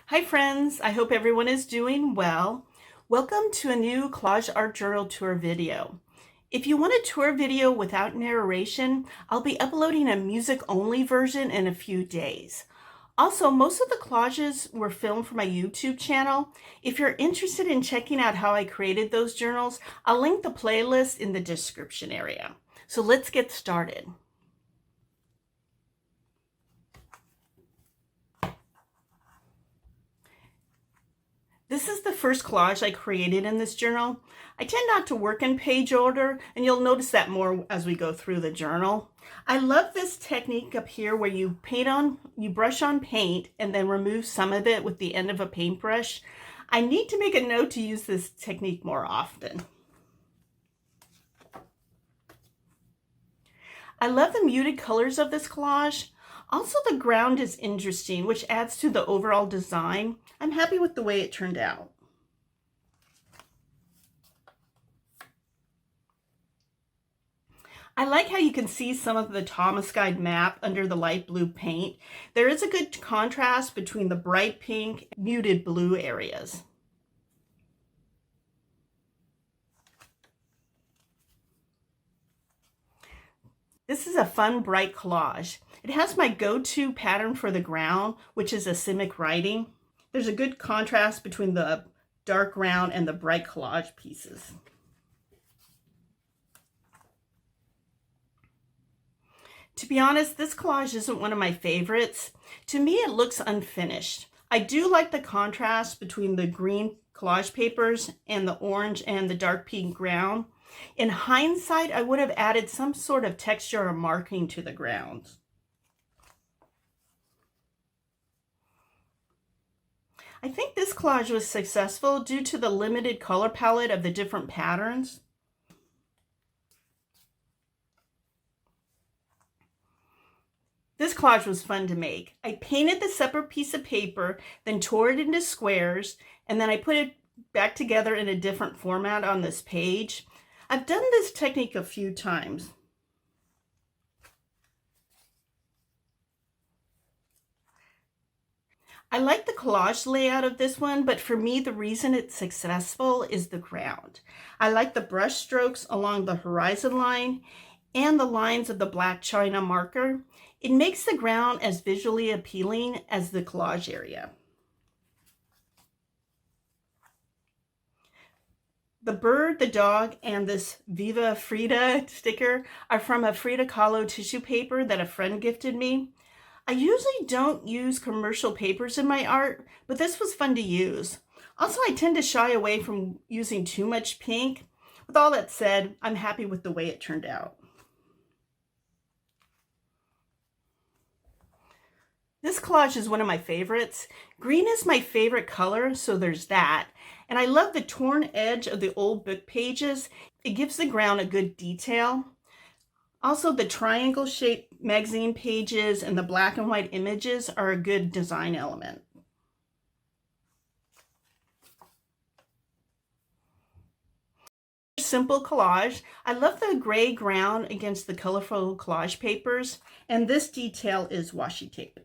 Hi friends, I hope everyone is doing well. Welcome to a new Collage Art Journal tour video. If you want a tour video without narration, I'll be uploading a music-only version in a few days. Also, most of the collages were filmed for my YouTube channel. If you're interested in checking out how I created those journals, I'll link the playlist in the description area. So let's get started. This is the first collage I created in this journal. I tend not to work in page order, and you'll notice that more as we go through the journal. I love this technique up here where you brush on paint and then remove some of it with the end of a paintbrush. I need to make a note to use this technique more often. I love the muted colors of this collage. Also, the ground is interesting, which adds to the overall design. I'm happy with the way it turned out. I like how you can see some of the Thomas Guide map under the light blue paint. There is a good contrast between the bright pink and muted blue areas. This is a fun, bright collage. It has my go-to pattern for the ground, which is asymmetric writing. There's a good contrast between the dark ground and the bright collage pieces. To be honest, this collage isn't one of my favorites. To me, it looks unfinished. I do like the contrast between the green collage papers and the orange and the dark pink ground. In hindsight, I would have added some sort of texture or marking to the ground. I think this collage was successful due to the limited color palette of the different patterns. This collage was fun to make. I painted the separate piece of paper, then tore it into squares, and then I put it back together in a different format on this page. I've done this technique a few times. I like the collage layout of this one, but for me, the reason it's successful is the ground. I like the brush strokes along the horizon line and the lines of the black china marker. It makes the ground as visually appealing as the collage area. The bird, the dog, and this Viva Frida sticker are from a Frida Kahlo tissue paper that a friend gifted me. I usually don't use commercial papers in my art, but this was fun to use. Also, I tend to shy away from using too much pink. With all that said, I'm happy with the way it turned out. This collage is one of my favorites. Green is my favorite color, so there's that. And I love the torn edge of the old book pages. It gives the ground a good detail. Also, the triangle-shaped magazine pages and the black and white images are a good design element. Simple collage. I love the gray ground against the colorful collage papers, and this detail is washi tape.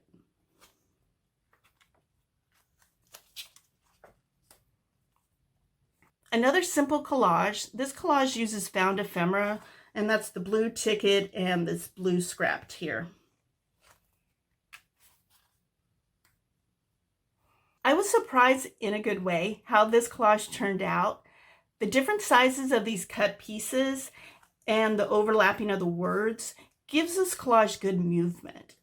Another simple collage. This collage uses found ephemera, and that's the blue ticket and this blue scrapped here. I was surprised in a good way how this collage turned out. The different sizes of these cut pieces and the overlapping of the words gives this collage good movement.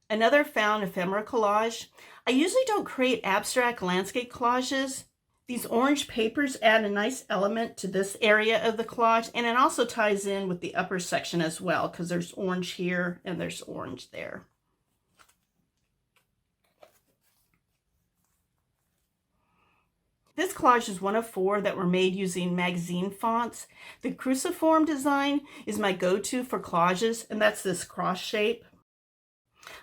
Another found ephemera collage. I usually don't create abstract landscape collages. These orange papers add a nice element to this area of the collage, and it also ties in with the upper section as well, because there's orange here and there's orange there. This collage is one of 4 that were made using magazine fonts. The cruciform design is my go-to for collages, and that's this cross shape.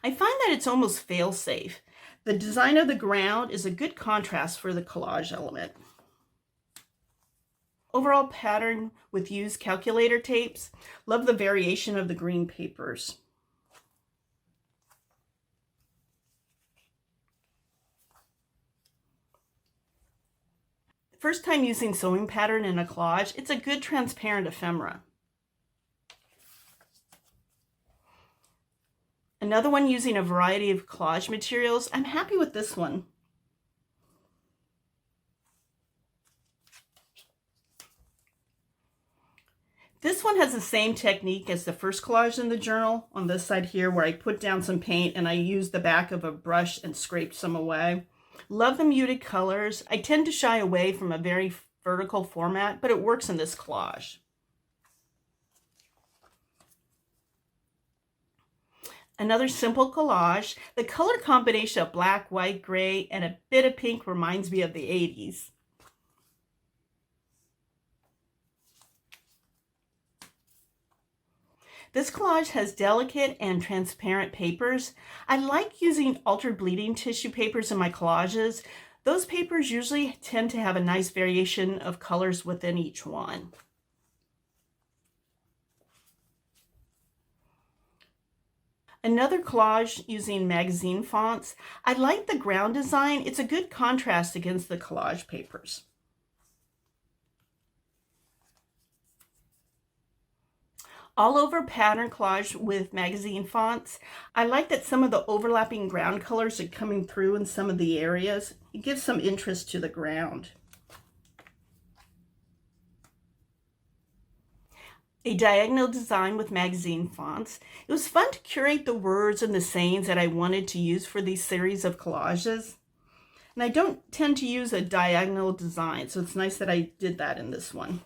I find that it's almost fail-safe. The design of the ground is a good contrast for the collage element. Overall pattern with used calculator tapes. Love the variation of the green papers. First time using sewing pattern in a collage, it's a good transparent ephemera. Another one using a variety of collage materials. I'm happy with this one. This one has the same technique as the first collage in the journal on this side here, where I put down some paint and I used the back of a brush and scraped some away. Love the muted colors. I tend to shy away from a very vertical format, but it works in this collage. Another simple collage. The color combination of black, white, gray, and a bit of pink reminds me of the 80s. This collage has delicate and transparent papers. I like using altered bleeding tissue papers in my collages. Those papers usually tend to have a nice variation of colors within each one. Another collage using magazine fonts. I like the ground design. It's a good contrast against the collage papers. All over pattern collage with magazine fonts. I like that some of the overlapping ground colors are coming through in some of the areas. It gives some interest to the ground. A diagonal design with magazine fonts. It was fun to curate the words and the sayings that I wanted to use for these series of collages. And I don't tend to use a diagonal design, so it's nice that I did that in this one.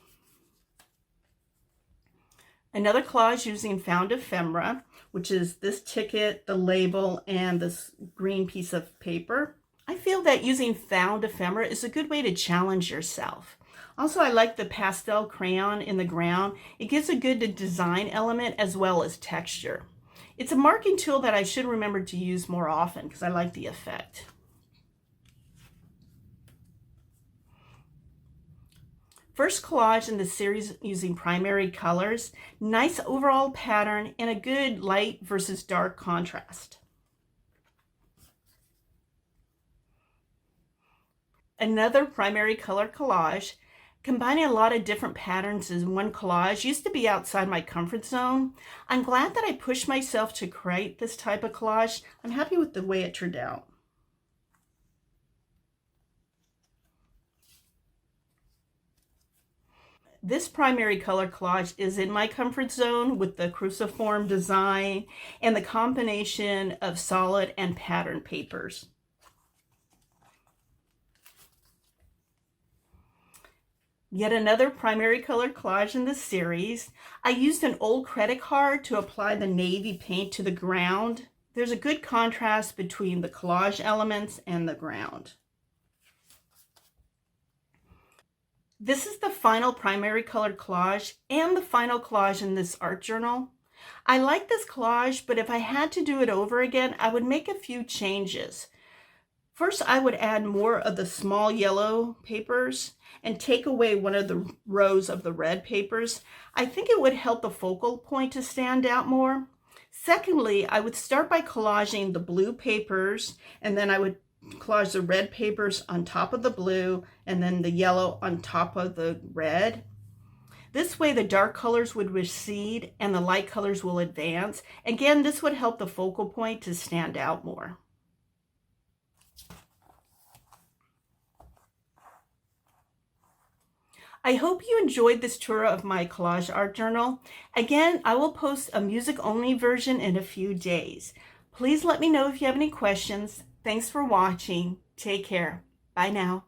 Another collage using found ephemera, which is this ticket, the label, and this green piece of paper. I feel that using found ephemera is a good way to challenge yourself. Also, I like the pastel crayon in the ground. It gives a good design element as well as texture. It's a marking tool that I should remember to use more often because I like the effect. First collage in the series using primary colors. Nice overall pattern and a good light versus dark contrast. Another primary color collage. Combining a lot of different patterns in one collage used to be outside my comfort zone. I'm glad that I pushed myself to create this type of collage. I'm happy with the way it turned out. This primary color collage is in my comfort zone with the cruciform design and the combination of solid and pattern papers. Yet another primary color collage in this series. I used an old credit card to apply the navy paint to the ground. There's a good contrast between the collage elements and the ground. This is the final primary colored collage and the final collage in this art journal. I like this collage, but if I had to do it over again, I would make a few changes. First, I would add more of the small yellow papers and take away one of the rows of the red papers. I think it would help the focal point to stand out more. Secondly, I would start by collaging the blue papers, and then I would collage the red papers on top of the blue and then the yellow on top of the red. This way the dark colors would recede and the light colors will advance. Again, this would help the focal point to stand out more. I hope you enjoyed this tour of my collage art journal. Again, I will post a music-only version in a few days. Please let me know if you have any questions. Thanks for watching. Take care. Bye now.